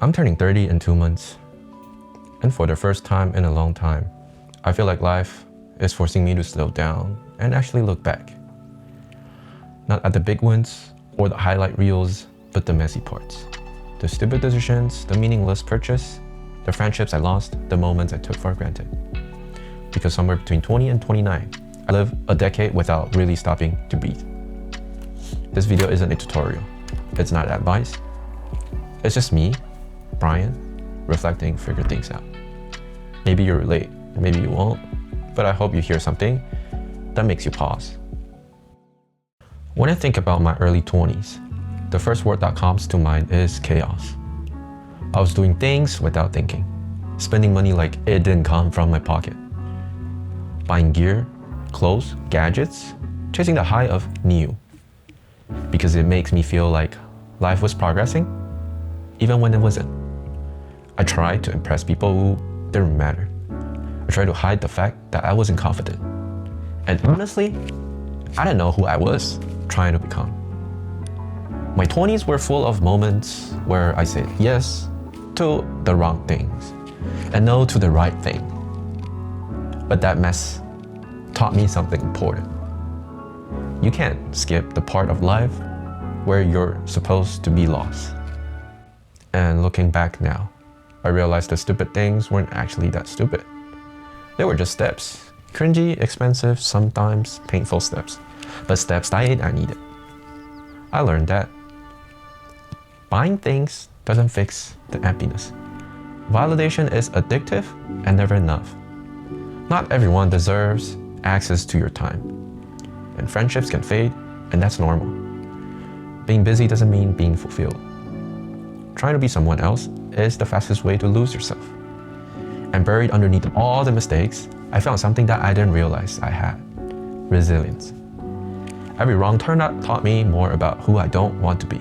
I'm turning 30 in 2 months, and for the first time in a long time, I feel like life is forcing me to slow down and actually look back. Not at the big wins or the highlight reels, but the messy parts. The stupid decisions, the meaningless purchase, the friendships I lost, the moments I took for granted. Because somewhere between 20 and 29, I lived a decade without really stopping to breathe. This video isn't a tutorial. It's not advice. It's just me, Brian, reflecting, figure things out. Maybe you relate, maybe you won't, but I hope you hear something that makes you pause. When I think about my early 20s, the first word that comes to mind is chaos. I was doing things without thinking, spending money like it didn't come from my pocket. Buying gear, clothes, gadgets, chasing the high of new. Because it makes me feel like life was progressing, even when it wasn't. I tried to impress people who didn't matter. I tried to hide the fact that I wasn't confident. And honestly, I didn't know who I was trying to become. My 20s were full of moments where I said yes to the wrong things and no to the right thing. But that mess taught me something important. You can't skip the part of life where you're supposed to be lost. And looking back now, I realized the stupid things weren't actually that stupid. They were just steps. Cringy, expensive, sometimes painful steps. But steps that I needed. I learned that buying things doesn't fix the emptiness. Validation is addictive and never enough. Not everyone deserves access to your time. And friendships can fade, and that's normal. Being busy doesn't mean being fulfilled. Trying to be someone else is the fastest way to lose yourself. And buried underneath all the mistakes, I found something that I didn't realize I had: resilience. Every wrong turn taught me more about who I don't want to be,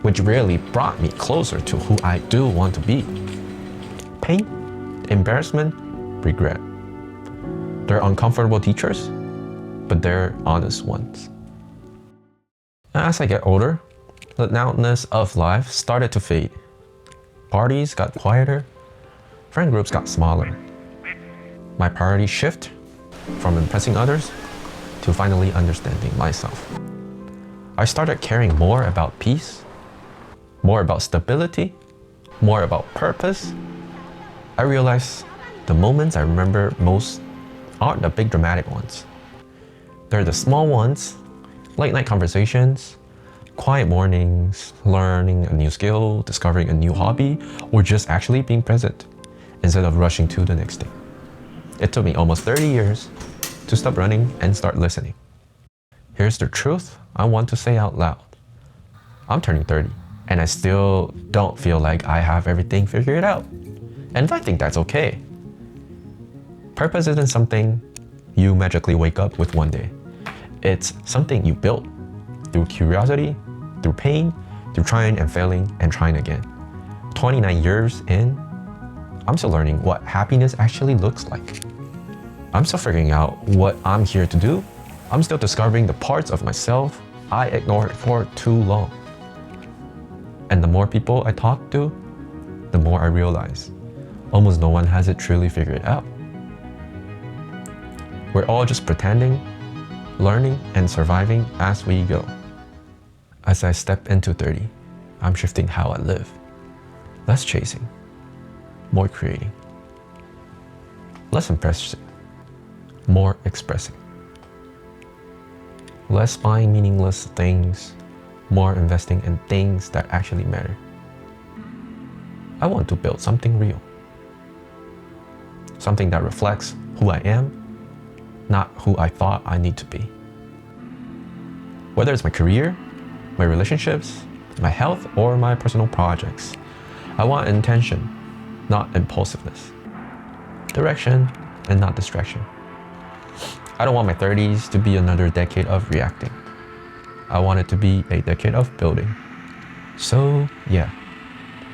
which really brought me closer to who I do want to be. Pain, embarrassment, regret. They're uncomfortable teachers, but they're honest ones. As I get older, the loudness of life started to fade. Parties got quieter, friend groups got smaller. My priorities shift from impressing others to finally understanding myself. I started caring more about peace, more about stability, more about purpose. I realized the moments I remember most aren't the big dramatic ones. They're the small ones, late night conversations, quiet mornings, learning a new skill, discovering a new hobby, or just actually being present instead of rushing to the next thing. It took me almost 30 years to stop running and start listening. Here's the truth I want to say out loud. I'm turning 30, and I still don't feel like I have everything figured out. And I think that's okay. Purpose isn't something you magically wake up with one day. It's something you build through curiosity, through pain, through trying and failing and trying again. 29 years in, I'm still learning what happiness actually looks like. I'm still figuring out what I'm here to do. I'm still discovering the parts of myself I ignored for too long. And the more people I talk to, the more I realize almost no one has it truly figured out. We're all just pretending, learning, and surviving as we go. As I step into 30, I'm shifting how I live. Less chasing, more creating. Less impressing, more expressing. Less buying meaningless things, more investing in things that actually matter. I want to build something real. Something that reflects who I am, not who I thought I need to be. Whether it's my career, my relationships, my health, or my personal projects, I want intention, not impulsiveness. Direction and not distraction. I don't want my 30s to be another decade of reacting. I want it to be a decade of building. So yeah,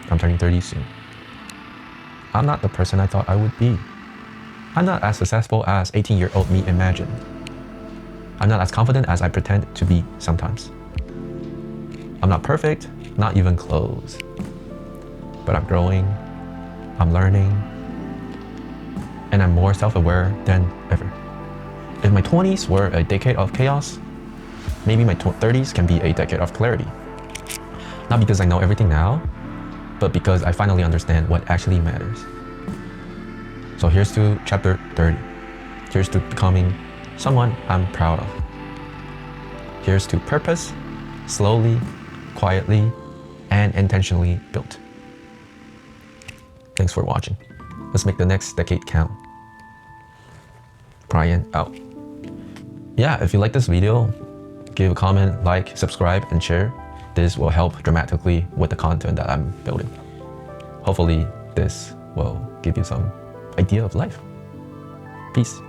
I'm turning 30 soon. I'm not the person I thought I would be. I'm not as successful as 18-year-old me imagined. I'm not as confident as I pretend to be sometimes. I'm not perfect, not even close. but I'm growing, I'm learning, and I'm more self-aware than ever. If my 20s were a decade of chaos, maybe my 30s can be a decade of clarity. Not because I know everything now, but because I finally understand what actually matters. So here's to chapter 30. Here's to becoming someone I'm proud of. Here's to purpose, slowly, quietly, and intentionally built. Thanks for watching. Let's make the next decade count. Brian out. Yeah, if you like this video, give a comment, like, subscribe, and share. This will help dramatically with the content that I'm building. Hopefully, this will give you some idea of life. Peace.